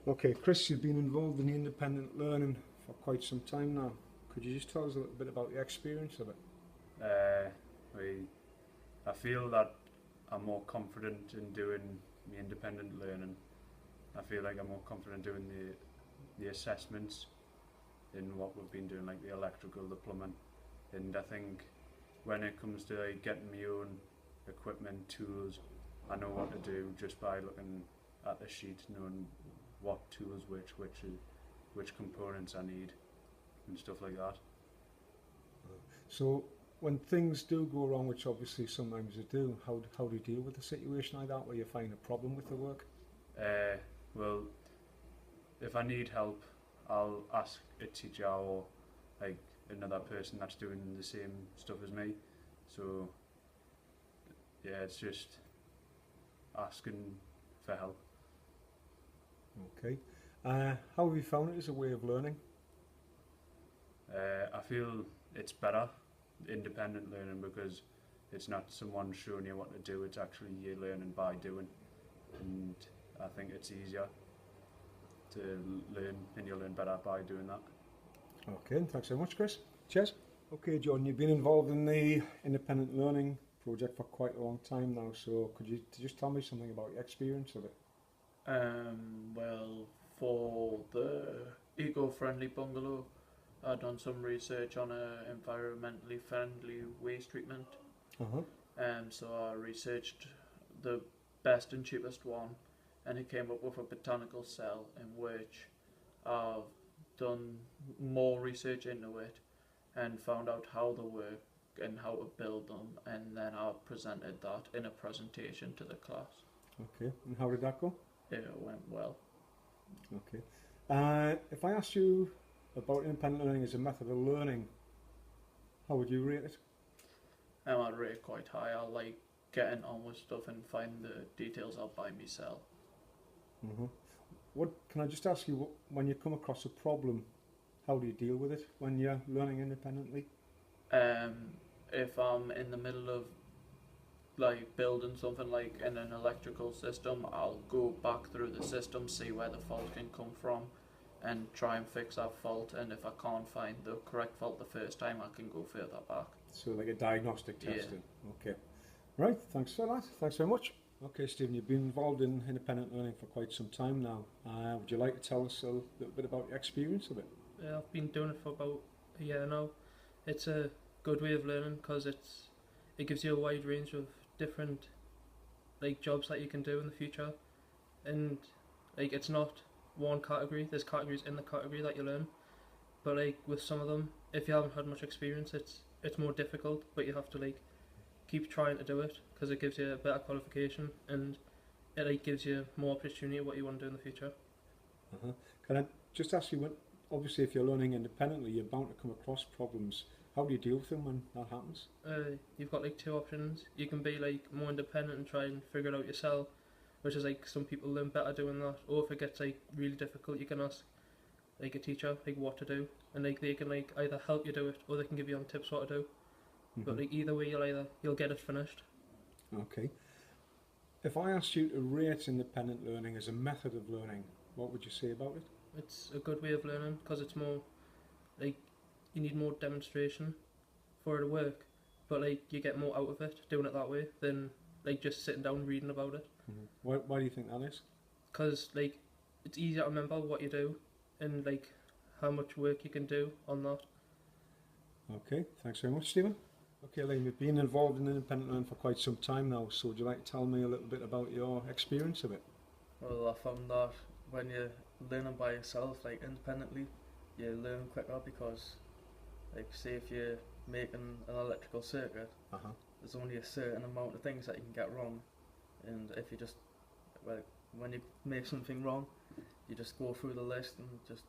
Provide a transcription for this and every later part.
Okay, Chris, you've been involved in independent learning for quite some time now. Could you just tell us a little bit about your experience of it? Uh, we, I feel that I'm more confident in doing the independent learning. I feel like I'm more confident doing the assessments in what we've been doing, like the electrical, the plumbing, and I think when it comes to like getting my own equipment, tools, I know what to do just by looking at the sheet, knowing what tools, which components I need, and stuff like that. So, when things do go wrong, which obviously sometimes they do, how do you deal with a situation like that where you find a problem with the work? Uh, well, if I need help, I'll ask a teacher or like another person that's doing the same stuff as me. So yeah, it's just asking for help. Okay. How have you found it as a way of learning? I feel it's better independent learning because it's not someone showing you what to do. It's actually you learning by doing, and I think it's easier to learn, and you learn better by doing that. Okay, thanks very much, Chris. Cheers. Okay, John, you've been involved in the independent learning project for quite a long time now, so could you just tell me something about your experience of it? Well, for the eco-friendly bungalow, I've done some research on a environmentally friendly waste treatment. Uh-huh. So I researched the best and cheapest one, and it came up with a botanical cell in which I've done more research into it and found out how they work and how to build them, and then I presented that in a presentation to the class. Okay, and how did that go? It went well. Okay. If I asked you about independent learning as a method of learning, how would you rate it? I'd rate it quite high. I like getting on with stuff and find the details out by myself. Hmm. What can I just ask you? When you come across a problem, how do you deal with it when you're learning independently? Um, if I'm in the middle of like building something like in an electrical system, I'll go back through the system, see where the fault can come from, and try and fix that fault. And if I can't find the correct fault the first time, I can go further back. So like a diagnostic Yeah. testing. Okay. Right. Thanks for that. Thanks very much. Okay, Stephen, you've been involved in independent learning for quite some time now. Would you like to tell us a little bit about your experience of it? Yeah, I've been doing it for about a year now. It's a good way of learning because it gives you a wide range of different like jobs that you can do in the future, and like it's not one category. There's categories in the category that you learn, but like with some of them, if you haven't had much experience, it's more difficult. But you have to like keep trying to do it because it gives you a better qualification and it like gives you more opportunity of what you want to do in the future. Uh-huh. Can I just ask you, obviously if you're learning independently, you're bound to come across problems. How do you deal with them when that happens? You've got like two options. You can be like more independent and try and figure it out yourself, which is like some people learn better doing that. Or if it gets like really difficult, you can ask like a teacher like what to do, and like they can like either help you do it or they can give you on tips what to do. But like either way, you'll get it finished. Okay. If I asked you to rate independent learning as a method of learning, what would you say about it? It's a good way of learning because it's more like you need more demonstration for it to work, but like you get more out of it doing it that way than like just sitting down reading about it. Why do you think that is? Because like it's easier to remember what you do and like how much work you can do on that. Okay, thanks very much, Stephen. Okay, Liam, you've been involved in independent learning for quite some time now, so would you like to tell me a little bit about your experience of it? Well, I found that when you're learning by yourself, like independently, you learn quicker because, like, say if you're making an electrical circuit, Uh-huh. there's only a certain amount of things that you can get wrong, and if you just, well, when you make something wrong, you just go through the list and just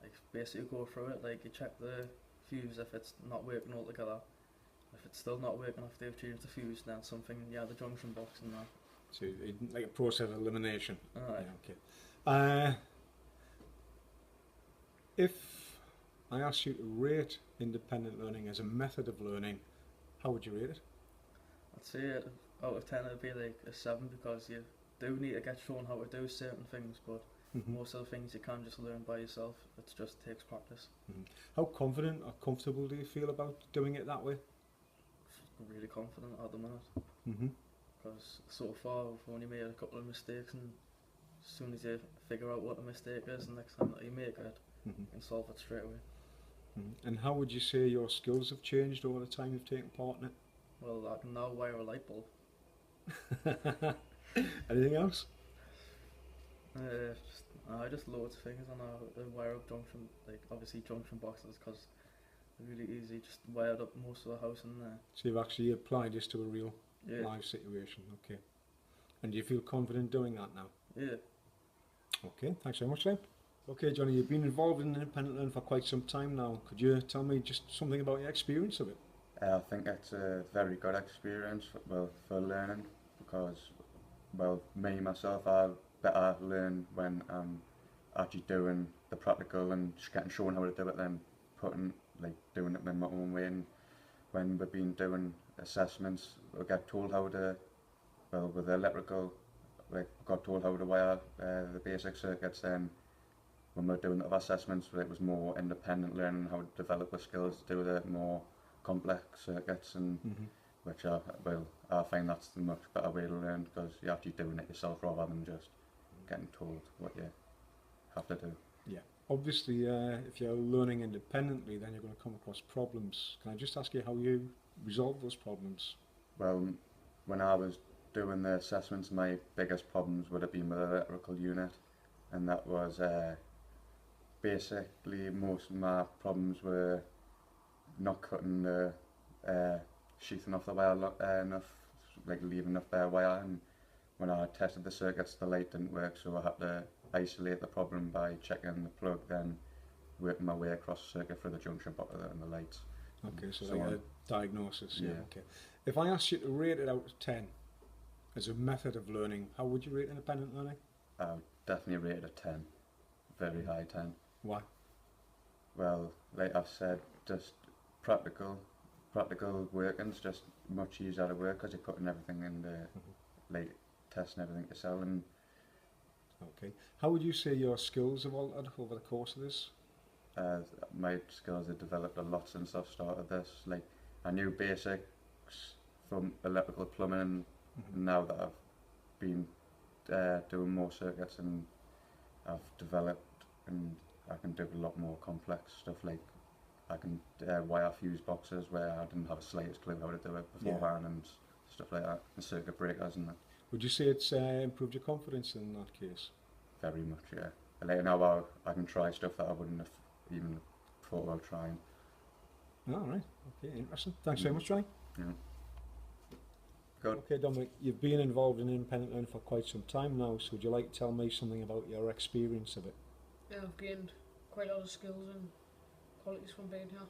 like basically go through it. Like you check the fuse if it's not working altogether. If it's still not working after they've changed the fuse, then something the junction box and that. So, like a process of elimination. Alright. Yeah, okay. If I asked you to rate independent learning as a method of learning, how would you rate it? I'd say out of 10 it'd be like a 7 because you do need to get shown how to do certain things, but Mhm. Most of the things you can't just learn by yourself. It just takes practice. How confident or comfortable do you feel about doing it that way? I'm really confident at the minute Mm-hmm. because so far I've only made a couple of mistakes, and as soon as you figure out what the mistake is, the next time that you make it, Mm-hmm. you can solve it straight away. And how would you say your skills have changed over the time you've taken part in Well, I can now wire a light bulb. it? Anything else? I just loads of things, and I wire up junction, like obviously junction boxes, because they're really easy. Just wired up most of the house in there. So you've actually applied this to a real Yeah, live situation, okay. And do you feel confident doing that now? yeah. Okay, thanks very much then. Okay, Johnny, you've been involved in independent learning for quite some time now. Could you tell me just something about your experience of it? I think it's a very good experience for learning because, me myself, I better learn when I'm actually doing the practical and just getting shown how to do it, then doing it in my own way. And when we've been doing assessments, we get told how to, with the electrical, we got told how to wire the basic circuits. Then when we're doing other assessments, it was more independent learning how to develop the skills to do the more complex circuits, and which I find that's the much better way to learn because you're actually doing it yourself rather than just getting told what you have to do. Obviously, if you're learning independently, then you're going to come across problems. Can I just ask you how you resolve those problems? Well, when I was doing the assessments, my biggest problems would have been with the electrical unit, and that was basically most of my problems were not cutting the sheathing off the wire enough, like leaving enough bare wire. And when I tested the circuits, the light didn't work, so I had to isolate the problem by checking the plug, then working my way across the circuit through the junction box and the lights. Okay, so, So like on. a diagnosis. Yeah. Okay. If I asked you to rate it out of 10 as a method of learning, how would you rate independent learning? I would definitely rate it a 10, very high 10. Why? Well, like I've said, just practical working's just much easier to work because you're putting everything in the, like testing everything yourself. And Okay. How would you say your skills have altered over the course of this? my skills have developed a lot since I've started this. Like I knew basics from electrical plumbing, and now that I've been doing more circuits and I've developed, and I can do a lot more complex stuff. Like I can wire fuse boxes where I didn't have a slightest clue how to do it beforehand, and stuff like that, and circuit breakers and that. Would you say it's improved your confidence in that case? Very much, yeah. Like now I can try stuff that I wouldn't have even thought about trying. All right. Okay, interesting. Thanks very much, Johnny. Yeah. Good. Okay, Dominic, you've been involved in independent learning for quite some time now, so would you like to tell me something about your experience of it? Yeah, I've gained quite a lot of skills and qualities from being here,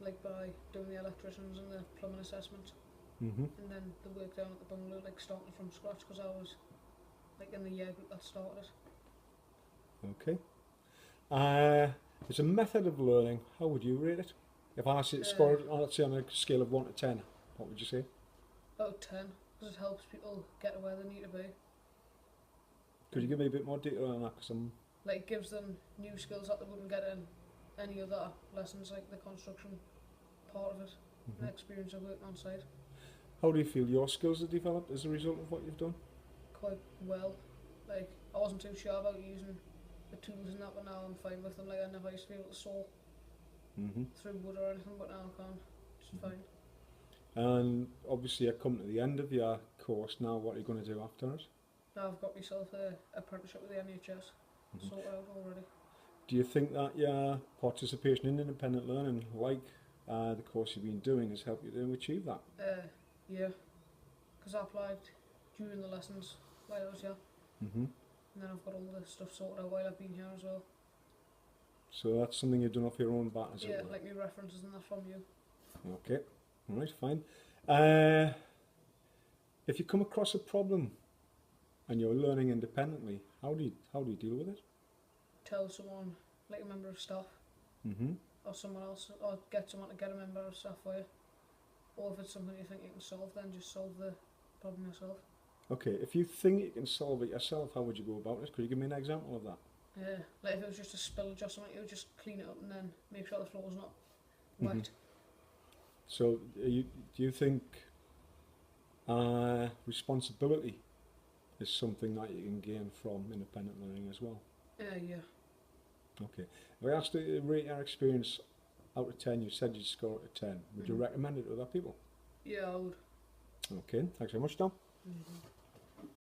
like by doing the electricians and the plumbing assessments, Mm-hmm. and then the work down at the bungalow, like starting from scratch, because I was like in the year group that started it. Okay. As a method of learning, how would you rate it? If I asked you to score it, let's say on a scale of 1 to 10, what would you say? About 10, because it helps people get to where they need to be. Could you give me a bit more detail on that? Because I'm... Like it gives them new skills that they wouldn't get in any other lessons, like the construction part of it, the experience of working on site. How do you feel your skills have developed as a result of what you've done? Quite well. Like I wasn't too sure about using the tools and that, but now I'm fine with them. Like I never used to be able to saw Mm-hmm. through wood or anything, but now I can. It's fine. And obviously you're coming to the end of your course now. What are you going to do after it? Now I've got myself a apprenticeship with the NHS sorted out already. Do you think that your participation in independent learning, like the course you've been doing, has helped you to achieve that? Yeah, because I applied during the lessons while I was here, Mm-hmm. and then I've got all the stuff sorted out while I've been here as well. So that's something you've done off your own bat, is Yeah, it? like my references and that from you. Okay, all right, fine. If you come across a problem and you're learning independently, how do you deal with it? Tell someone, like a member of staff, Mm-hmm. or someone else, or get someone to get a member of staff for you. Or if it's something you think you can solve, then just solve the problem yourself. Okay, if you think you can solve it yourself, how would you go about it? Could you give me an example of that? Like if it was just a spillage or something, you would just clean it up and then make sure the floor's not Mhm. wet. So, do you think responsibility is something that you can gain from independent learning as well? Yeah. Okay. If I asked you to rate your experience out of 10, you said you'd score it a 10. Would you Mhm. recommend it to other people? Yeah, I would. Okay, thanks very much, Tom. Mhm.